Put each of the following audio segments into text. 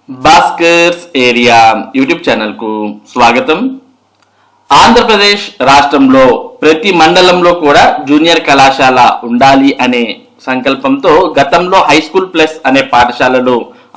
Bhaskar's area YouTube channel కు స్వాగతం. ఆంధ్రప్రదేశ్ రాష్ట్రంలో ప్రతి మండలంలో కూడా జూనియర్ కళాశాల ఉండాలి అనే సంకల్పంతో గతంలో హై స్కూల్ ప్లస్ అనే పాఠశాలలు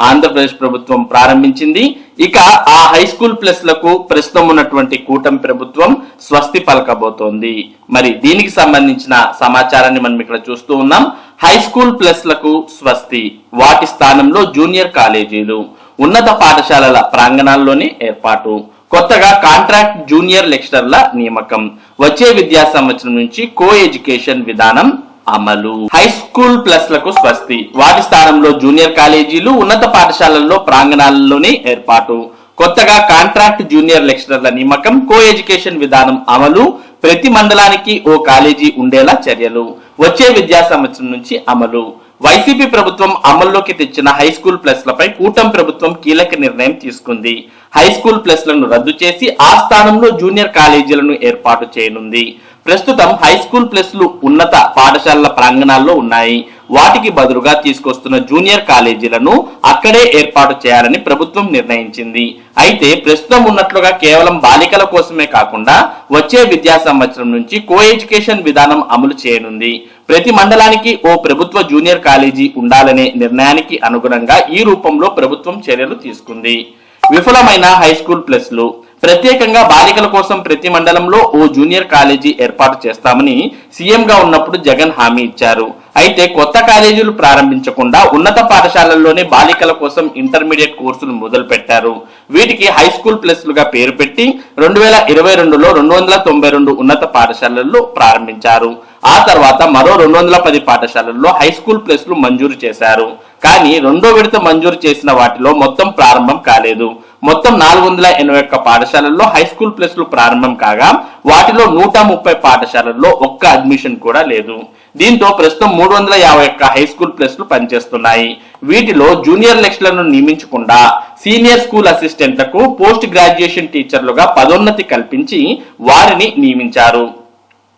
ఆంధ్రప్రదేశ్ ప్రభుత్వం ప్రారంభించింది. ఇక ఆ హై స్కూల్ ప్లస్ లకు ప్రస్తుతం ఉన్నటువంటి కూటమి ప్రభుత్వం స్వస్తి పలకబోతోంది. మరి దీనికి సంబంధించిన సమాచారాన్ని మనం ఇక్కడ చూస్తూ ఉన్నాం. హై స్కూల్ ప్లస్ లకు స్వస్తి, వాటి స్థానంలో జూనియర్ కాలేజీలు, ఉన్నత పాఠశాలల ప్రాంగణాల్లోనే ఏర్పాటు, కొత్తగా కాంట్రాక్ట్ జూనియర్ లెక్చరర్ల నియామకం, వచ్చే విద్యా సంవత్సరం నుంచి కో ఎడ్యుకేషన్ విధానం అమలు. హై స్కూల్ ప్లస్ లకు స్వస్తి, వాటి స్థానంలో జూనియర్ కాలేజీలు, ఉన్నత పాఠశాలల్లో ప్రాంగణాలలోనే ఏర్పాటు, కొత్తగా కాంట్రాక్ట్ జూనియర్ లెక్చరర్ల నియామకం, కో ఎడ్యుకేషన్ విధానం అమలు, ప్రతి మండలానికి ఓ కాలేజీ ఉండేలా చర్యలు, వచ్చే విద్యా సంవత్సరం నుంచి అమలు. వైసీపీ ప్రభుత్వం అమల్లోకి తెచ్చిన హై స్కూల్ ప్లస్ లపై కూటమి ప్రభుత్వం కీలక నిర్ణయం తీసుకుంది. హై స్కూల్ ప్లస్ లను రద్దు చేసి ఆ స్థానంలో జూనియర్ కాలేజీలను ఏర్పాటు చేయనుంది. ప్రస్తుతం హై స్కూల్ ప్లస్ లు ఉన్నత పాఠశాలల ప్రాంగణాల్లో ఉన్నాయి. వాటికి బదులుగా తీసుకొస్తున్న జూనియర్ కాలేజీలను అక్కడే ఏర్పాటు చేయాలని ప్రభుత్వం నిర్ణయించింది. అయితే ప్రస్తుతం ఉన్నట్లుగా కేవలం బాలికల కోసమే కాకుండా వచ్చే విద్యా సంవత్సరం నుంచి కో ఎడ్యుకేషన్ విధానం అమలు చేయనుంది. ప్రతి మండలానికి ఓ ప్రభుత్వ జూనియర్ కాలేజీ ఉండాలనే నిర్ణయానికి అనుగుణంగా ఈ రూపంలో ప్రభుత్వం చర్యలు తీసుకుంది. విఫలమైన హై స్కూల్ ప్లస్ లు, ప్రత్యేకంగా బాలికల కోసం ప్రతి మండలంలో ఓ జూనియర్ కాలేజీ ఏర్పాటు చేస్తామని సీఎంగా ఉన్నప్పుడు జగన్ హామీ ఇచ్చారు. అయితే కొత్త కాలేజీలు ప్రారంభించకుండా ఉన్నత పాఠశాలల్లోనే బాలికల కోసం ఇంటర్మీడియట్ కోర్సులు మొదలు పెట్టారు. వీటికి హై స్కూల్ ప్లస్ లుగా పేరు పెట్టి 2022లో 292 ఉన్నత పాఠశాలల్లో ప్రారంభించారు. ఆ తర్వాత మరో 210 పాఠశాలల్లో హై స్కూల్ ప్లస్ లు మంజూరు చేశారు. కానీ రెండో విడత మంజూరు చేసిన వాటిలో మొత్తం ప్రారంభం కాలేదు. మొత్తం 481 పాఠశాలల్లో హై స్కూల్ ప్లస్ లు ప్రారంభం కాగా వాటిలో 130 పాఠశాలల్లో ఒక్క అడ్మిషన్ కూడా లేదు. దీంతో ప్రస్తుతం 351 హై స్కూల్ ప్లస్ లు పనిచేస్తున్నాయి. వీటిలో జూనియర్ లెక్చరర్లను నియమించకుండా సీనియర్ స్కూల్ అసిస్టెంట్లకు పోస్ట్ గ్రాడ్యుయేషన్ టీచర్లుగా పదోన్నతి కల్పించి వారిని నియమించారు.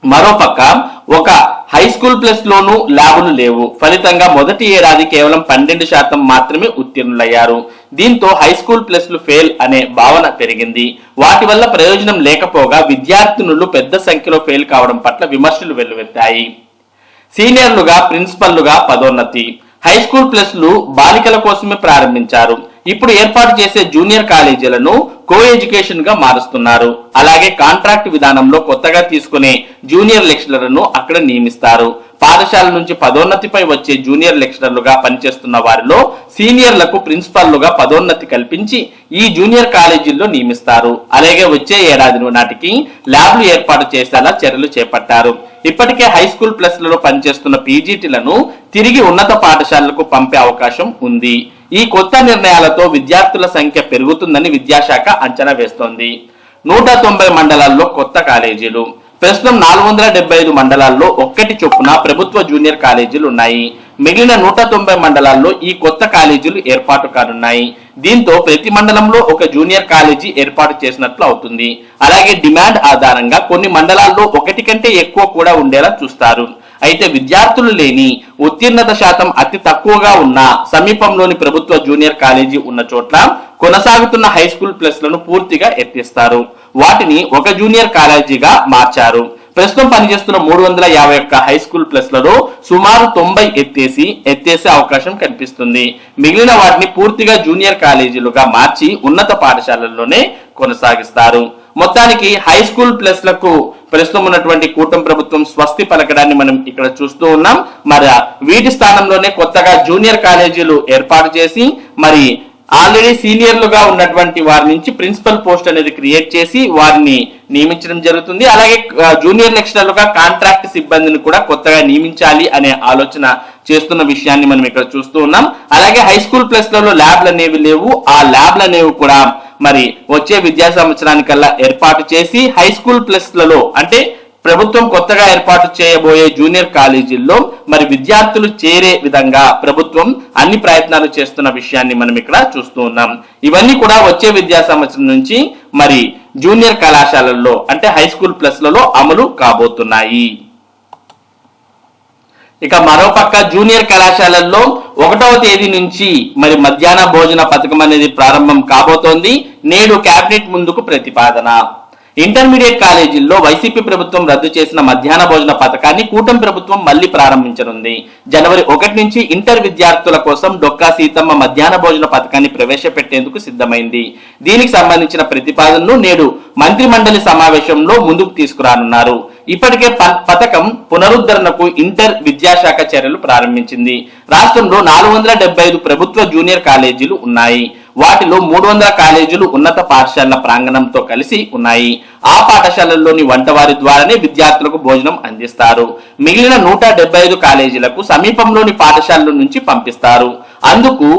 మరోపక్క ఒక హై స్కూల్ ప్లస్ లోనూ ల్యాబులు లేవు. ఫలితంగా మొదటి ఏడాది కేవలం 12% మాత్రమే ఉత్తీర్ణులయ్యారు. దీంతో హై స్కూల్ ప్లస్ లు ఫెయిల్ అనే భావన పెరిగింది. వాటి వల్ల ప్రయోజనం లేకపోగా విద్యార్థినులు పెద్ద సంఖ్యలో ఫెయిల్ కావడం పట్ల విమర్శలు వెల్లువెత్తాయి. సీనియర్లుగా ప్రిన్సిపల్లుగా పదోన్నతి, హై స్కూల్ ప్లస్ లు బాలికల కోసమే ప్రారంభించారు. ఇప్పుడు ఏర్పాటు చేసే జూనియర్ కాలేజీలను కో ఎడ్యుకేషన్ గా మారుస్తున్నారు. అలాగే కాంట్రాక్ట్ విధానంలో కొత్తగా తీసుకునే జూనియర్ లెక్చరర్లను అక్కడ నియమిస్తారు. పాఠశాల నుంచి పదోన్నతిపై వచ్చే జూనియర్ లెక్చరర్లుగా పనిచేస్తున్న వారిలో సీనియర్లకు ప్రిన్సిపల్లుగా పదోన్నతి కల్పించి ఈ జూనియర్ కాలేజీల్లో నియమిస్తారు. అలాగే వచ్చే ఏడాది నాటికి ల్యాబ్లు ఏర్పాటు చేసేలా చర్యలు చేపట్టారు. ఇప్పటికే హై స్కూల్ ప్లస్ లలో పనిచేస్తున్న పీజీటీలను తిరిగి ఉన్నత పాఠశాలలకు పంపే అవకాశం ఉంది. ఈ కొత్త నిర్ణయాలతో విద్యార్థుల సంఖ్య పెరుగుతుందని విద్యాశాఖ అంచనా వేస్తోంది. 190 మండలాల్లో కొత్త కాలేజీలు, ప్రస్తుతం 475 మండలాల్లో ఒక్కటి చొప్పున ప్రభుత్వ జూనియర్ కాలేజీలు ఉన్నాయి. మిగిలిన 190 మండలాల్లో ఈ కొత్త కాలేజీలు ఏర్పాటు కానున్నాయి. దీంతో ప్రతి మండలంలో ఒక జూనియర్ కాలేజీ ఏర్పాటు చేసినట్లు అవుతుంది. అలాగే డిమాండ్ ఆధారంగా కొన్ని మండలాల్లో ఒకటి కంటే ఎక్కువ కూడా ఉండేలా చూస్తారు. అయితే విద్యార్థులు లేని, ఉత్తీర్ణత శాతం అతి తక్కువగా ఉన్న సమీపంలోని ప్రభుత్వ జూనియర్ కాలేజీ ఉన్న చోట్ల కొనసాగుతున్న హై స్కూల్ ప్లస్ లను పూర్తిగా ఎత్తిస్తారు. వాటిని ఒక జూనియర్ కాలేజీగా మార్చారు. ప్రస్తుతం పనిచేస్తున్న 351 హై స్కూల్ ప్లస్ లలో సుమారు 90 ఎత్తేసే అవకాశం కనిపిస్తుంది. మిగిలిన వాటిని పూర్తిగా జూనియర్ కాలేజీలుగా మార్చి ఉన్నత పాఠశాలల్లోనే కొనసాగిస్తారు. మొత్తానికి హై స్కూల్ ప్లస్ లకు ప్రస్తుతం ఉన్నటువంటి కూటమి ప్రభుత్వం స్వస్తి పలకడాన్ని మనం ఇక్కడ చూస్తూ ఉన్నాం. మరి వీటి స్థానంలోనే కొత్తగా జూనియర్ కాలేజీలు ఏర్పాటు చేసి మరి ఆల్రెడీ సీనియర్లుగా ఉన్నటువంటి వారి నుంచి ప్రిన్సిపల్ పోస్ట్ అనేది క్రియేట్ చేసి వారిని నియమించడం జరుగుతుంది. అలాగే జూనియర్ లెక్చరర్లుగా కాంట్రాక్ట్ సిబ్బందిని కూడా కొత్తగా నియమించాలి అనే ఆలోచన చేస్తున్న విషయాన్ని మనం ఇక్కడ చూస్తూ ఉన్నాం. అలాగే హై స్కూల్ ప్లస్ లలో ల్యాబ్లు అనేవి లేవు. ఆ ల్యాబ్లు అనేవి కూడా మరి వచ్చే విద్యా సంవత్సరానికల్లా ఏర్పాటు చేసి హై స్కూల్ ప్లస్ లలో అంటే ప్రభుత్వం కొత్తగా ఏర్పాటు చేయబోయే జూనియర్ కాలేజీల్లో మరి విద్యార్థులు చేరే విధంగా ప్రభుత్వం అన్ని ప్రయత్నాలు చేస్తున్న విషయాన్ని మనం ఇక్కడ చూస్తూ ఉన్నాం. ఇవన్నీ కూడా వచ్చే విద్యా సంవత్సరం నుంచి మరి జూనియర్ కళాశాలల్లో అంటే హై స్కూల్ ప్లస్ లలో అమలు కాబోతున్నాయి. ఇక మరోపక్క జూనియర్ కళాశాలల్లో 1వ తేదీ నుంచి మరి మధ్యాహ్న భోజన పథకం అనేది ప్రారంభం కాబోతోంది. నేడు కేబినెట్ ముందుకు ప్రతిపాదన. ఇంటర్మీడియట్ కాలేజీల్లో వైసీపీ ప్రభుత్వం రద్దు చేసిన మధ్యాహ్న భోజన పథకాన్ని కూటమి ప్రభుత్వం మళ్లీ ప్రారంభించనుంది. జనవరి 1 నుంచి ఇంటర్ విద్యార్థుల కోసం డొక్కా సీతమ్మ మధ్యాహ్న భోజన పథకాన్ని ప్రవేశపెట్టేందుకు సిద్ధమైంది. దీనికి సంబంధించిన ప్రతిపాదనను నేడు మంత్రి మండలి సమావేశంలో ముందుకు తీసుకురానున్నారు. ఇప్పటికే పథకం పునరుద్ధరణకు ఇంటర్ విద్యాశాఖ చర్యలు ప్రారంభించింది. రాష్ట్రంలో 475 ప్రభుత్వ జూనియర్ కాలేజీలు ఉన్నాయి. వాటిలో 300 కాలేజీలు ఉన్నత పాఠశాలల ప్రాంగణంతో కలిసి ఉన్నాయి. ఆ పాఠశాలల్లోని వంటవారి ద్వారానే విద్యార్థులకు భోజనం అందిస్తారు. మిగిలిన 175 కాలేజీలకు సమీపంలోని పాఠశాలల నుంచి పంపిస్తారు. అందుకు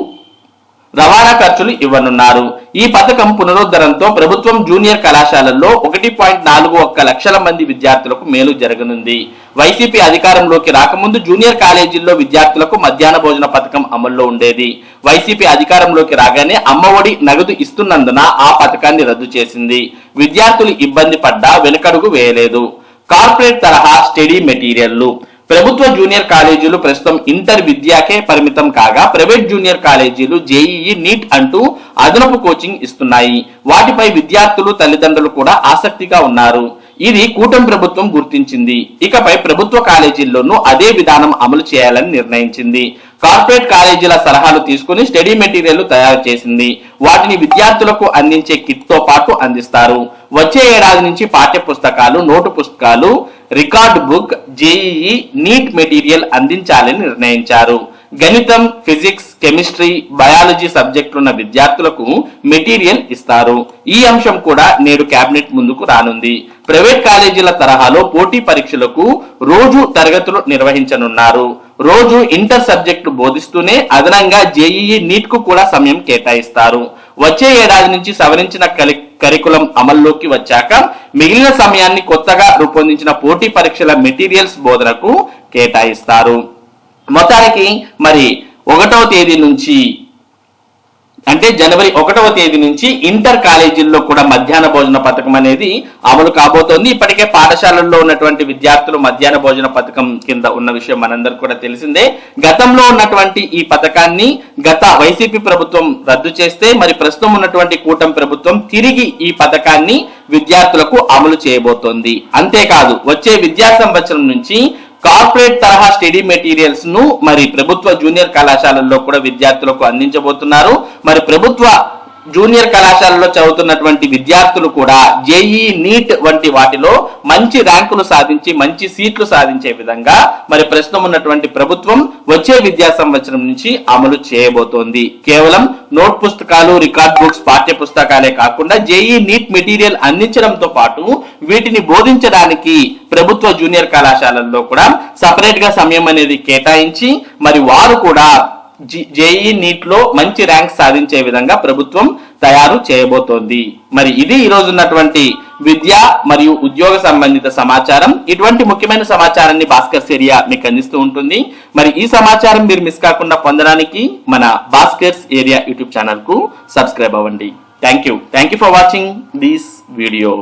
రవాణా ఖర్చులు ఇవ్వనున్నారు. ఈ పథకం పునరుద్ధరణతో ప్రభుత్వం జూనియర్ కళాశాలల్లో 1.41 లక్షల మంది విద్యార్థులకు మేలు జరగనుంది. వైసీపీ అధికారంలోకి రాకముందు జూనియర్ కాలేజీల్లో విద్యార్థులకు మధ్యాహ్న భోజన పథకం అమల్లో ఉండేది. వైసీపీ అధికారంలోకి రాగానే అమ్మఒడి నగదు ఇస్తున్నందున ఆ పథకాన్ని రద్దు చేసింది. విద్యార్థులు ఇబ్బంది పడ్డా వెనుకడుగు వేయలేదు. కార్పొరేట్ తరహా స్టడీ మెటీరియల్లు. ప్రభుత్వ జూనియర్ కాలేజీలు ప్రస్తుతం ఇంటర్ విద్యాకే పరిమితం కాగా ప్రైవేట్ జూనియర్ కాలేజీలు జేఈఈ నీట్ అంటూ అదనపు కోచింగ్ ఇస్తున్నాయి. వాటిపై విద్యార్థులు తల్లిదండ్రులు కూడా ఆసక్తిగా ఉన్నారు. ఇది కూటమి ప్రభుత్వం గుర్తించింది. ఇకపై ప్రభుత్వ కాలేజీల్లోనూ అదే విధానం అమలు చేయాలని నిర్ణయించింది. కార్పొరేట్ కాలేజీల సలహాలు తీసుకుని స్టడీ మెటీరియల్ తయారు చేసింది. వాటిని విద్యార్థులకు అందించే కిట్ తో పాటు అందిస్తారు. వచ్చే ఏడాది నుంచి పాఠ్య పుస్తకాలు, నోటు పుస్తకాలు, record book, JEE NEET material అందించాలని నిర్ణయించారు. గణితం, ఫిజిక్స్, కెమిస్ట్రీ, బయాలజీ సబ్జెక్టులున్న విద్యార్థులకు మెటీరియల్ ఇస్తారు. ఈ అంశం కూడా నేడు కేబినెట్ ముందుకు రానుంది. ప్రైవేట్ కాలేజీల తరహాలో పోటీ పరీక్షలకు రోజు తరగతులు నిర్వహించనున్నారు. రోజు ఇంటర్ సబ్జెక్టు బోధిస్తూనే అదనంగా జేఈఈ నీట్ కు కూడా సమయం కేటాయిస్తారు. వచ్చే ఏడాది నుంచి సవరించిన కరికులం అమల్లోకి వచ్చాక మిగిలిన సమయాన్ని కొత్తగా రూపొందించిన పోటీ పరీక్షల మెటీరియల్స్ బోధనకు కేటాయిస్తారు. మొత్తానికి మరి 1వ తేదీ నుంచి అంటే జనవరి 1వ తేదీ నుంచి ఇంటర్ కాలేజీల్లో కూడా మధ్యాహ్న భోజన పథకం అనేది అమలు కాబోతోంది. ఇప్పటికే పాఠశాలల్లో ఉన్నటువంటి విద్యార్థులు మధ్యాహ్న భోజన పథకం కింద ఉన్న విషయం మనందరికీ కూడా తెలిసిందే. గతంలో ఉన్నటువంటి ఈ పథకాన్ని గత వైసీపీ ప్రభుత్వం రద్దు చేస్తే మరి ప్రస్తుతం ఉన్నటువంటి కూటమి ప్రభుత్వం తిరిగి ఈ పథకాన్ని విద్యార్థులకు అమలు చేయబోతోంది. అంతేకాదు వచ్చే విద్యా సంవత్సరం నుంచి కార్పొరేట్ తరహా స్టడీ మెటీరియల్స్ ను మరి ప్రభుత్వ జూనియర్ కళాశాలల్లో కూడా విద్యార్థులకు అందించబోతున్నారు. మరి ప్రభుత్వ జూనియర్ కళాశాలలో చదువుతున్నటువంటి విద్యార్థులు కూడా జేఈఈ నీట్ వంటి వాటిలో మంచి ర్యాంకులు సాధించి మంచి సీట్లు సాధించే విధంగా మరి ప్రస్తుతం ఉన్నటువంటి ప్రభుత్వం వచ్చే విద్యా సంవత్సరం నుంచి అమలు చేయబోతోంది. కేవలం నోట్ పుస్తకాలు, రికార్డ్ బుక్స్, పాఠ్య పుస్తకాలే కాకుండా జేఈఈ నీట్ మెటీరియల్ అందించడంతో పాటు వీటిని బోధించడానికి ప్రభుత్వ జూనియర్ కళాశాలల్లో కూడా సపరేట్ గా సమయం అనేది కేటాయించి మరి వారు కూడా జేఈఈ నీట్ లో మంచి ర్యాంక్ సాధించే విధంగా ప్రభుత్వం తయారు చేయబోతోంది. మరి ఇది ఈ రోజు ఉన్నటువంటి విద్య మరియు ఉద్యోగ సంబంధిత సమాచారం. ఇటువంటి ముఖ్యమైన సమాచారాన్ని భాస్కర్స్ ఏరియా మీకు అందిస్తూ ఉంటుంది. మరి ఈ సమాచారం మీరు మిస్ కాకుండా పొందడానికి మన భాస్కర్స్ ఏరియా యూట్యూబ్ ఛానల్ కు సబ్స్క్రైబ్ అవ్వండి. Thank you for watching this video.